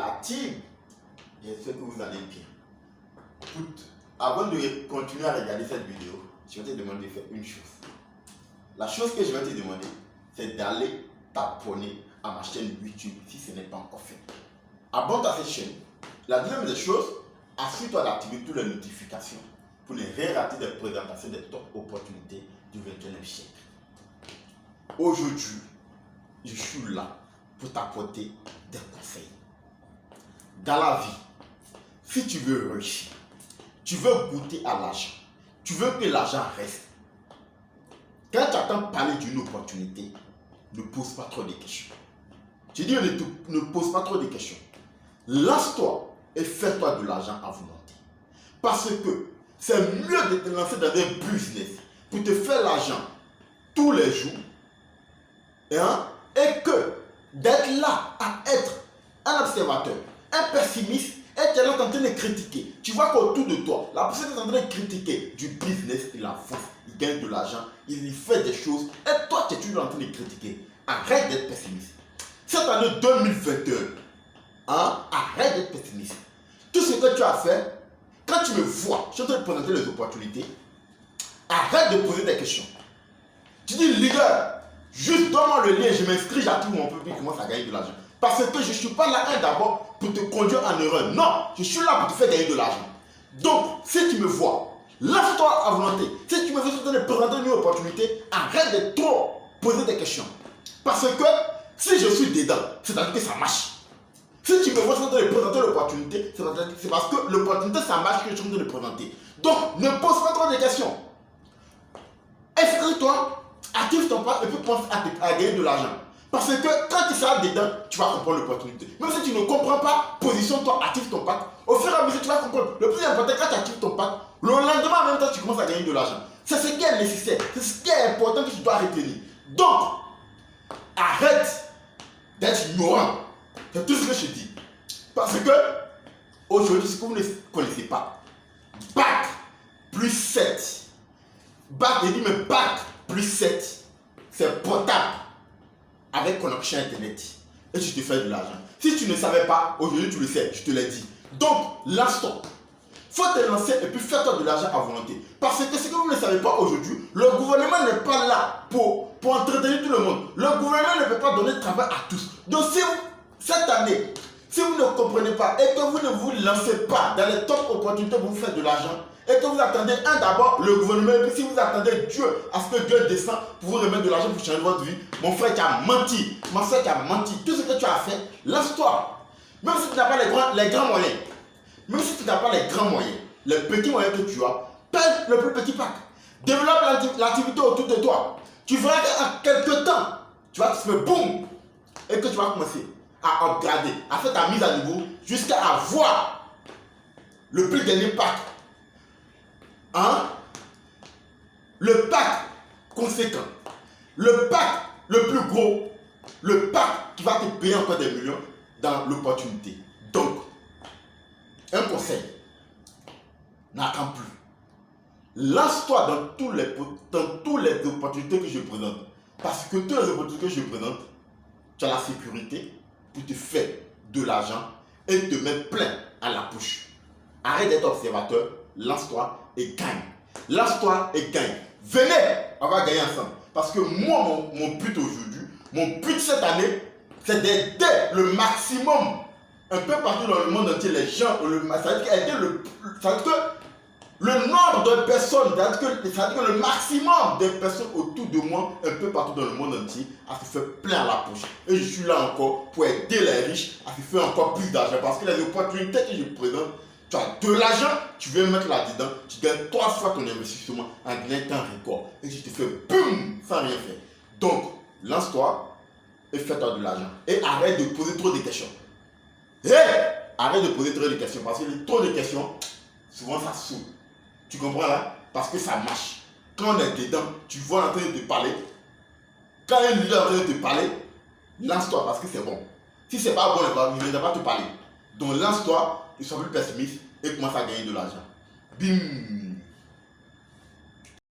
la team. J'espère que vous allez bien. Écoute, avant de continuer à regarder cette vidéo, je vais te demander de faire une chose. La chose que je vais te demander, c'est d'aller t'abonner à ma chaîne YouTube si ce n'est pas encore fait. Abonne-toi à cette chaîne. La deuxième des choses, assure-toi d'activer toutes les notifications pour ne rien rater des présentations des top opportunités du 21e siècle. Aujourd'hui, je suis là pour t'apporter des conseils. Dans la vie, si tu veux réussir, tu veux goûter à l'argent, tu veux que l'argent reste. Quand tu attends parler d'une opportunité, ne pose pas trop de questions. Je dis ne pose pas trop de questions. Lance-toi et fais-toi de l'argent à volonté. Parce que c'est mieux de te lancer dans un business pour te faire l'argent tous les jours et que d'être là à être un observateur, un pessimiste, et tu es là en train de critiquer. Tu vois qu'autour de toi, la personne est en train de critiquer du business, il avance, il gagne de l'argent, il fait des choses, et toi tu es toujours en train de critiquer. Arrête d'être pessimiste. Cette année 2021, arrête d'être pessimiste. Tout ce que tu as fait, quand tu me vois, je suis en train de présenter les opportunités, arrête de poser des questions. Tu dis, leader, juste donne-moi le lien, je m'inscris, j'active mon public, je commence à gagner de l'argent. Parce que je ne suis pas là d'abord pour te conduire en erreur. Non, je suis là pour te faire gagner de l'argent. Donc, si tu me vois, lance-toi à volonté. Si tu me vois de présenter une opportunité, arrête de trop poser des questions. Parce que si je suis dedans, c'est-à-dire que ça marche. Si tu me vois en train de présenter l'opportunité, c'est parce que l'opportunité, ça marche que je suis en train de présenter. Donc, ne pose pas trop de questions. Inscris-toi, active ton pas et puis pense à gagner de l'argent. Parce que quand tu seras dedans, tu vas comprendre l'opportunité. Même si tu ne comprends pas, positionne-toi, active ton pack. Au fur et à mesure, tu vas comprendre. Le plus important, quand tu actives ton pack, le lendemain, en même temps, tu commences à gagner de l'argent. C'est ce qui est nécessaire. C'est ce qui est important que tu dois retenir. Donc, arrête d'être ignorant. C'est tout ce que je dis. Parce que, aujourd'hui, ce que vous ne connaissez pas, bac plus 7. Bac, il dit, mais bac plus 7, c'est portable. Avec connexion internet et tu te fais de l'argent. Si tu ne savais pas, aujourd'hui tu le sais, je te l'ai dit. Donc, lance-toi. Il faut te lancer et puis fais-toi de l'argent à volonté. Parce que ce que vous ne savez pas aujourd'hui, le gouvernement n'est pas là pour entretenir tout le monde. Le gouvernement ne peut pas donner de travail à tous. Donc, si vous, cette année, si vous ne comprenez pas et que vous ne vous lancez pas dans les top opportunités pour vous faire de l'argent, et que vous attendez d'abord le gouvernement, et puis si vous attendez Dieu, à ce que Dieu descende pour vous remettre de l'argent pour changer votre vie, mon frère qui a menti, ma soeur qui a menti, tout ce que tu as fait, lance-toi. Même si tu n'as pas les grands moyens, même si tu n'as pas les grands moyens, les petits moyens que tu as, paye le plus petit pack. Développe l'activité autour de toi. Tu verras qu'en quelques temps, tu vas te faire boum, et que tu vas commencer à upgrader, à faire ta mise à niveau jusqu'à avoir le plus dernier pack. Le pack conséquent, le pack le plus gros, le pack qui va te payer encore des millions dans l'opportunité. Donc, un conseil, n'attends plus. Lance-toi dans toutes les opportunités que je présente. Parce que toutes les opportunités que je présente, tu as la sécurité pour te faire de l'argent et te mettre plein à la poche. Arrête d'être observateur, lance-toi et gagne. Lance-toi et gagne. Venez, on va gagner ensemble. Parce que moi, mon but aujourd'hui, mon but cette année, c'est d'aider le maximum, un peu partout dans le monde entier, les gens, ça veut dire que le nombre de personnes, ça veut dire que le maximum de personnes autour de moi, un peu partout dans le monde entier, à se faire plein à la poche. Et je suis là encore pour aider les riches à se faire encore plus d'argent. Parce que les opportunités que je présente, tu as de l'argent, tu veux mettre là-dedans, tu gagnes 3 fois ton investissement en gagnant un record. Et tu te fais boum, sans rien faire. Donc, lance-toi et fais-toi de l'argent. Et arrête de poser trop de questions. Arrête de poser trop de questions. Parce que trop de questions, souvent ça saoule. Tu comprends là? Parce que ça marche. Quand on est dedans, tu vois en train de te parler. Quand un leader est en train de te parler, lance-toi parce que c'est bon. Si c'est pas bon, il ne va pas te parler. Donc lance-toi, ne sois plus pessimiste et commence à gagner de l'argent. Bim!